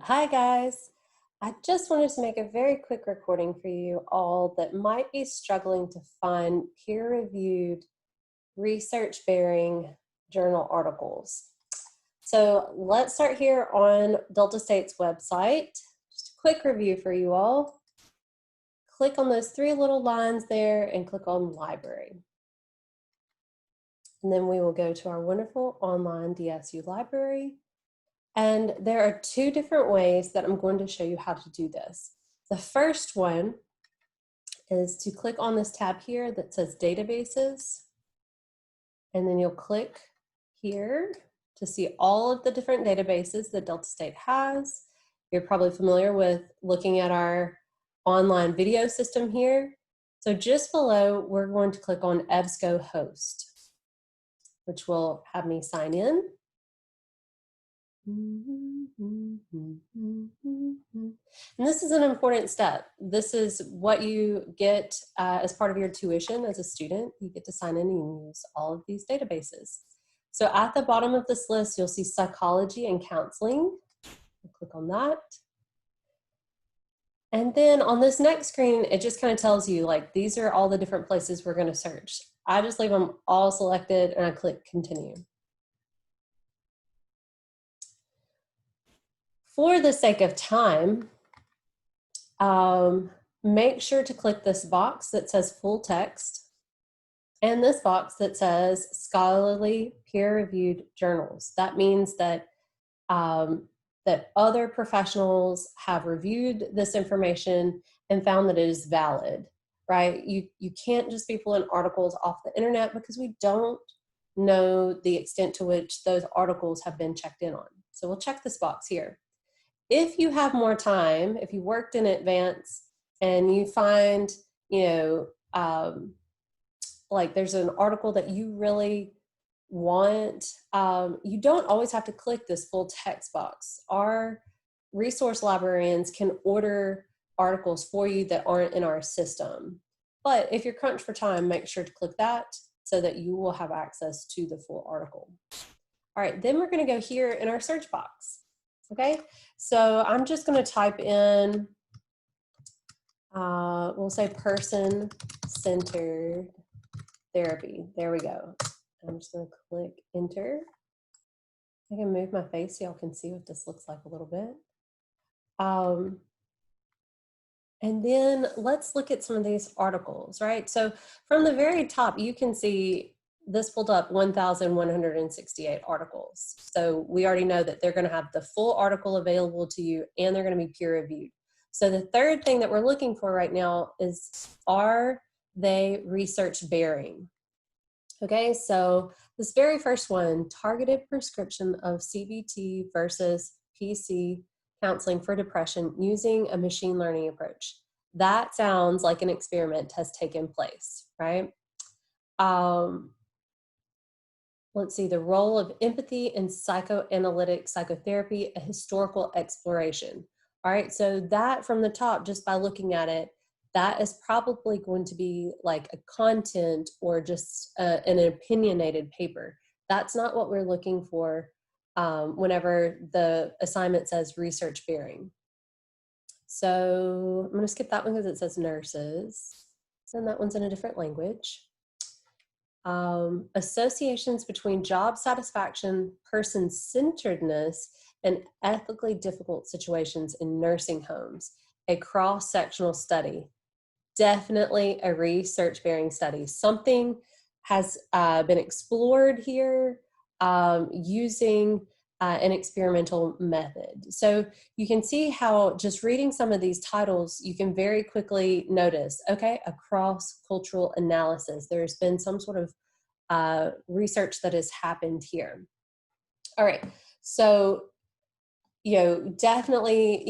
Hi guys, I just wanted to make a very quick recording for you all that might be struggling to find peer-reviewed, research-bearing journal articles. So let's start here on Delta State's website. Just a quick review for you all. Click on those three little lines there and click on Library. And then we will go to our wonderful online DSU library. And there are two different ways that I'm going to show you how to do this. The first one is to click on this tab here that says Databases, and then you'll click here to see all of the different databases that Delta State has. You're probably familiar with looking at our online video system here. So just below, we're going to click on EBSCOhost, which will have me sign in. And this is an important step. This is what you get as part of your tuition as a student. You get to sign in and use all of these databases. So at the bottom of this list, you'll see psychology and counseling. I'll click on that. And then on this next screen, it just kind of tells you like, these are all the different places we're going to search. I just leave them all selected and I click continue. For the sake of time, make sure to click this box that says full text and this box that says scholarly peer-reviewed journals. That means that, that other professionals have reviewed this information and found that it is valid, right? You can't just be pulling articles off the internet because we don't know the extent to which those articles have been checked in on. So we'll check this box here. If you have more time, if you worked in advance and you find, like there's an article that you really want, you don't always have to click this full text box. Our resource librarians can order articles for you that aren't in our system. But if you're crunched for time, make sure to click that so that you will have access to the full article. All right, then we're going to go here in our search box. Okay, so I'm just going to type in, we'll say person-centered therapy. There we go. I'm just going to click enter. I can move my face so y'all can see what this looks like a little bit. And then let's look at some of these articles, right? So from the very top, you can see this pulled up 1,168 articles. So we already know that they're going to have the full article available to you and they're going to be peer reviewed. So the third thing that we're looking for right now is, are they research bearing? Okay, so this very first one, targeted prescription of CBT versus PC counseling for depression using a machine learning approach. That sounds like an experiment has taken place, right? Let's see, the role of empathy in psychoanalytic psychotherapy, a historical exploration. All right, so that from the top, just by looking at it, that is probably going to be like a content or just an opinionated paper. That's not what we're looking for whenever the assignment says research bearing. So I'm going to skip that one because it says nurses, and that one's in a different language. Associations between job satisfaction, person-centeredness, and ethically difficult situations in nursing homes, a cross-sectional study. Definitely a research-bearing study. Something has been explored here using an experimental method. So you can see how just reading some of these titles, you can very quickly notice, okay, a cross-cultural analysis. There's been some sort of research that has happened here. All right, so, definitely,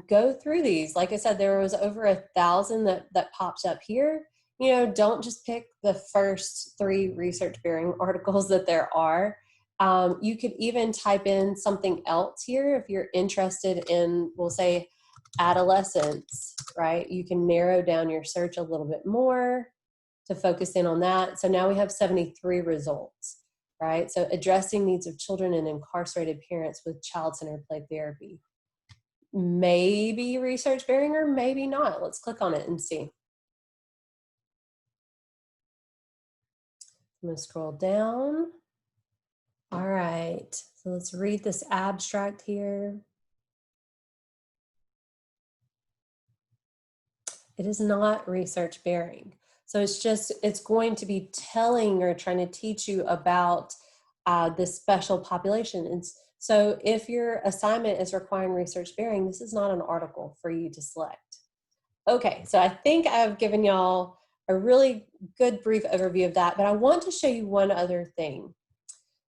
go through these. Like I said, there was over 1,000 that pops up here. Don't just pick the first 3 research-bearing articles that there are. You could even type in something else here if you're interested in, we'll say, adolescence, right? You can narrow down your search a little bit more to focus in on that. So now we have 73 results, right? So addressing needs of children and incarcerated parents with child-centered play therapy. maybe research bearing or maybe not. Let's click on it and see. I'm going to scroll down. All right, so let's read this abstract here. It is not research bearing. So it's going to be telling or trying to teach you about this special population. And so if your assignment is requiring research bearing, this is not an article for you to select. Okay, so I think I've given y'all a really good brief overview of that, but I want to show you one other thing.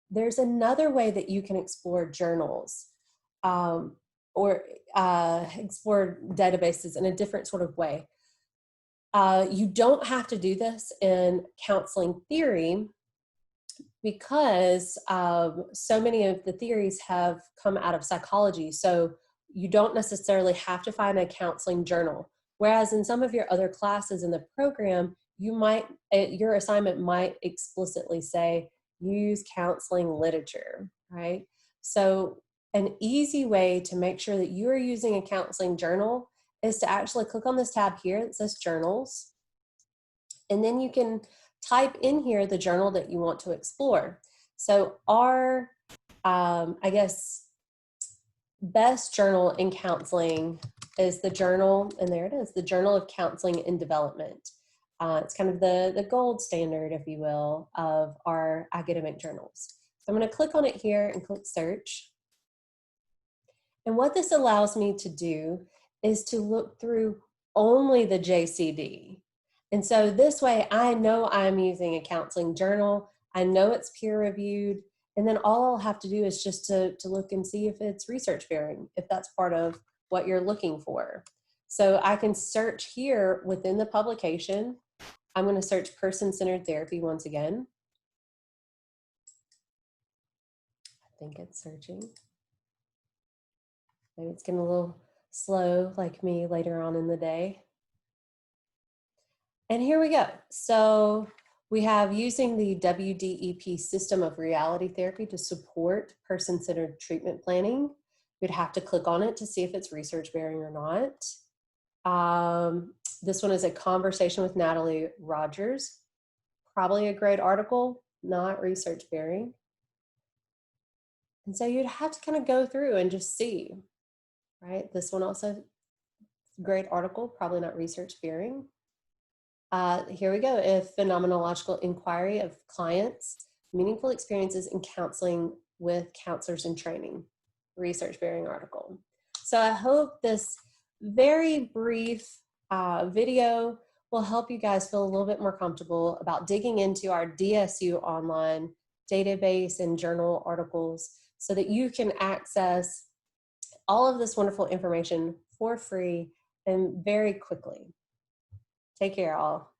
There's another way that you can explore journals or explore databases in a different sort of way. You don't have to do this in counseling theory because so many of the theories have come out of psychology. So you don't necessarily have to find a counseling journal. Whereas in some of your other classes in the program, your assignment might explicitly say, use counseling literature, right? So an easy way to make sure that you are using a counseling journal is to actually click on this tab here that says journals. And then you can type in here the journal that you want to explore. So our, I guess, best journal in counseling is the journal, and there it is, the Journal of Counseling and Development. It's kind of the gold standard, if you will, of our academic journals. So I'm going to click on it here and click search. And what this allows me to do is to look through only the JCD. And so this way I know I'm using a counseling journal. I know it's peer reviewed. And then all I'll have to do is just to look and see if it's research bearing, if that's part of what you're looking for. So I can search here within the publication. I'm going to search person-centered therapy once again. I think it's searching. Maybe it's getting a little slow like me later on in the day. And here we go. So we have using the WDEP system of reality therapy to support person-centered treatment planning. You'd have to click on it to see if it's research bearing or not. This one is a conversation with Natalie Rogers. Probably a great article, not research bearing. And so you'd have to kind of go through and just see, right? This one also, great article, probably not research bearing. Here we go, a phenomenological inquiry of clients, meaningful experiences in counseling with counselors in training, research bearing article. So I hope this very brief video will help you guys feel a little bit more comfortable about digging into our DSU online database and journal articles so that you can access all of this wonderful information for free and very quickly. Take care, all.